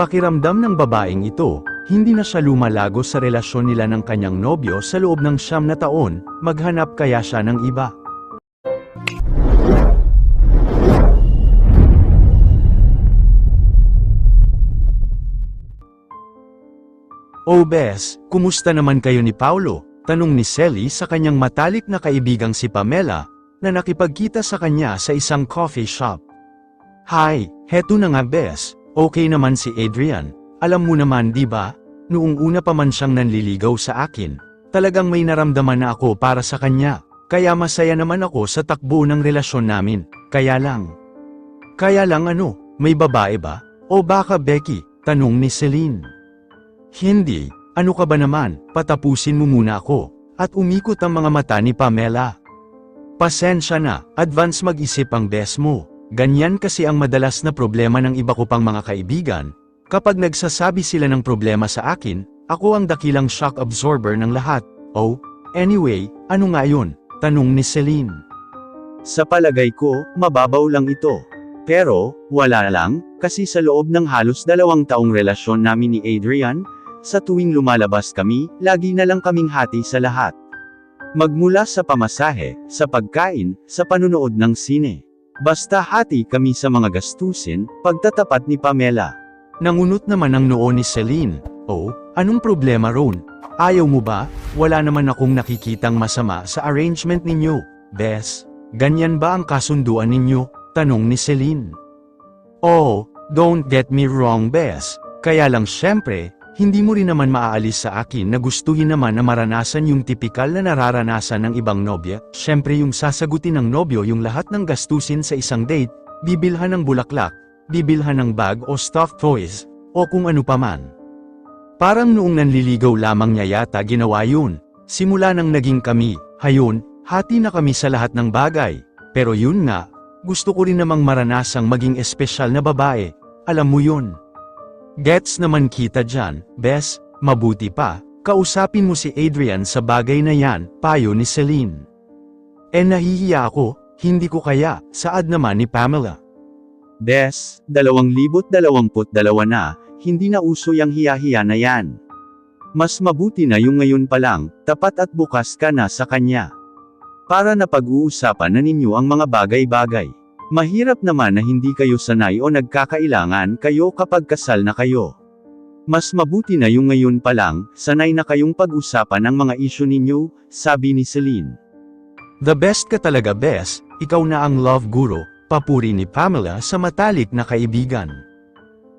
pakiramdam ng babaeng ito, hindi na siya lumalago sa relasyon nila ng kanyang nobyo sa loob ng 9 na taon, maghanap kaya siya ng iba. "Oh Bes, kumusta naman kayo ni Paulo?" tanong ni Sally sa kanyang matalik na kaibigang si Pamela, na nakipagkita sa kanya sa isang coffee shop. "Hi, heto na nga Bes, okay naman si Adrian, alam mo naman di ba, noong una pa man siyang nanliligaw sa akin, talagang may naramdaman na ako para sa kanya, kaya masaya naman ako sa takbo ng relasyon namin, kaya lang ano, may babae ba? O baka Becky?" tanong ni Celine. "Hindi, ano ka ba naman, patapusin mo muna ako," at umikot ang mga mata ni Pamela. "Pasensya na, advance mag-isip ang bes mo, ganyan kasi ang madalas na problema ng iba ko pang mga kaibigan, kapag nagsasabi sila ng problema sa akin, ako ang dakilang shock absorber ng lahat." "Oh, anyway, ano nga yun?" tanong ni Celine. "Sa palagay ko, mababaw lang ito. Pero, wala lang, kasi sa loob ng halos 2 taong relasyon namin ni Adrian, sa tuwing lumalabas kami, lagi na lang kaming hati sa lahat. Magmula sa pamasahe, sa pagkain, sa panunood ng sine. Basta hati kami sa mga gastusin," pagtatapat ni Pamela. Nangunot naman ang noo ni Celine. "Oh, anong problema ron? Ayaw mo ba? Wala naman akong nakikitang masama sa arrangement ninyo, Bes. Ganyan ba ang kasunduan ninyo?" tanong ni Celine. "Oh, don't get me wrong Bes, kaya lang syempre, hindi mo rin naman maaalis sa akin na gustuhin naman na maranasan yung tipikal na nararanasan ng ibang nobya, syempre yung sasagutin ng nobyo yung lahat ng gastusin sa isang date, bibilhan ng bulaklak, bibilhan ng bag o stuffed toys, o kung ano paman. Parang noong nanliligaw lamang niya yata ginawa yun, simula nang naging kami, hayon, hati na kami sa lahat ng bagay, pero yun nga, gusto ko rin namang maranasang maging espesyal na babae, alam mo yun. Gets naman kita dyan, Bes, mabuti pa, kausapin mo si Adrian sa bagay na yan," payo ni Celine. Nahihiya ako, hindi ko kaya," saad naman ni Pamela. "Bes, 2022 na, hindi na uso yang hiya-hiya na yan. Mas mabuti na yung ngayon pa lang, tapat at bukas ka na sa kanya. Para na pag-uusapan na ninyo ang mga bagay-bagay. Mahirap naman na hindi kayo sanay o nagkakailangan kayo kapag kasal na kayo. Mas mabuti na yung ngayon pa lang, sanay na kayong pag-usapan ang mga issue ninyo," sabi ni Celine. "The best ka talaga Bes, ikaw na ang love guru," papuri ni Pamela sa matalik na kaibigan.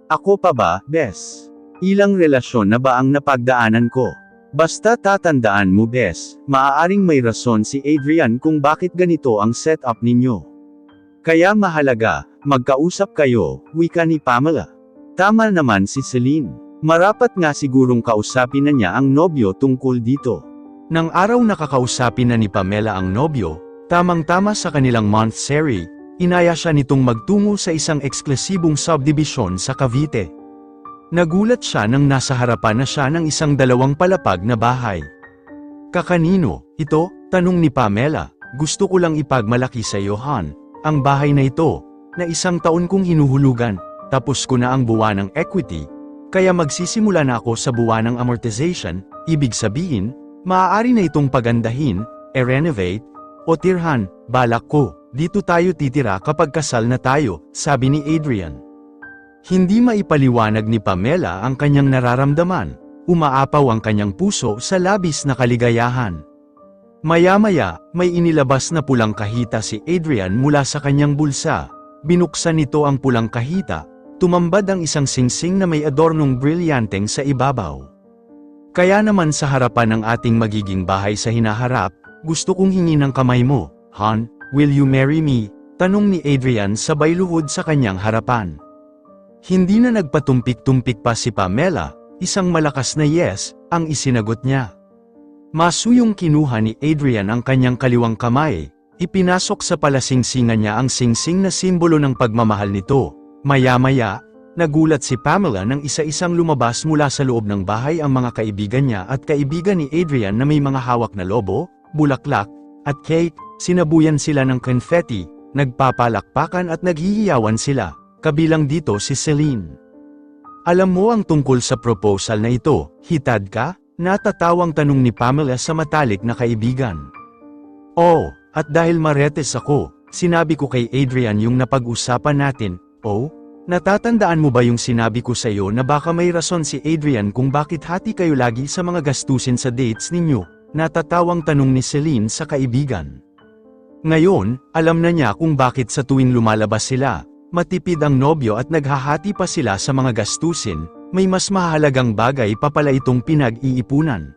"Ako pa ba, Bes? Ilang relasyon na ba ang napagdaanan ko? Basta tatandaan mo Bes, maaaring may rason si Adrian kung bakit ganito ang setup ninyo. Kaya mahalaga, magkausap kayo," wika ni Pamela. Tama naman si Celine. Marapat nga sigurong kausapin na niya ang nobyo tungkol dito. Nang araw nakakausapin na ni Pamela ang nobyo, tamang-tama sa kanilang monthsary, inaya siya nitong magtungo sa isang eksklusibong subdivision sa Cavite. Nagulat siya nang nasa harapan na siya ng isang 2 palapag na bahay. "Kakanino, ito?" tanong ni Pamela. "Gusto ko lang ipagmalaki sa iyo Han. Ang bahay na ito, na 1 taon kong hinuhulugan, tapos ko na ang buwan ng equity, kaya magsisimula na ako sa buwan ng amortization, ibig sabihin, maaari na itong pagandahin, renovate, o tirhan, balak ko, dito tayo titira kapag kasal na tayo," sabi ni Adrian. Hindi maipaliwanag ni Pamela ang kanyang nararamdaman, umaapaw ang kanyang puso sa labis na kaligayahan. Maya-maya, may inilabas na pulang kahita si Adrian mula sa kanyang bulsa. Binuksan nito ang pulang kahita, tumambad ang isang singsing na may adornong brilyanteng sa ibabaw. "Kaya naman sa harapan ng ating magiging bahay sa hinaharap, gusto kong hingin ng kamay mo, Han, will you marry me?" tanong ni Adrian sabay luhod sa kanyang harapan. Hindi na nagpatumpik-tumpik pa si Pamela, isang malakas na yes, ang isinagot niya. Masuyong kinuha ni Adrian ang kanyang kaliwang kamay, ipinasok sa palasingsingan niya ang singsing na simbolo ng pagmamahal nito. Maya-maya, nagulat si Pamela nang isa-isang lumabas mula sa loob ng bahay ang mga kaibigan niya at kaibigan ni Adrian na may mga hawak na lobo, bulaklak, at cake. Sinabuyan sila ng confetti, nagpapalakpakan at naghihiyawan sila, kabilang dito si Celine. Alam mo ang tungkol sa proposal na ito, hitad ka? Natatawang tanong ni Pamela sa matalik na kaibigan. Oh, at dahil marites ako, sinabi ko kay Adrian yung napag-usapan natin. Oh, natatandaan mo ba yung sinabi ko sa iyo na baka may rason si Adrian kung bakit hati kayo lagi sa mga gastusin sa dates ninyo? Natatawang tanong ni Celine sa kaibigan. Ngayon, alam na niya kung bakit sa tuwing lumalabas sila, matipid ang nobyo at naghahati pa sila sa mga gastusin, may mas mahalagang bagay pa pala itong pinag-iipunan.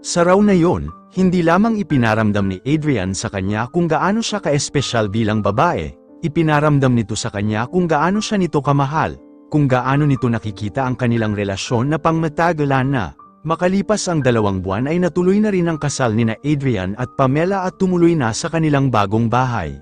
Sa raw na yon, hindi lamang ipinaramdam ni Adrian sa kanya kung gaano siya ka-espesyal bilang babae, ipinaramdam nito sa kanya kung gaano siya nito kamahal, kung gaano nito nakikita ang kanilang relasyon na pangmatagalan na. Makalipas ang 2 buwan ay natuloy na rin ang kasal nina Adrian at Pamela at tumuloy na sa kanilang bagong bahay.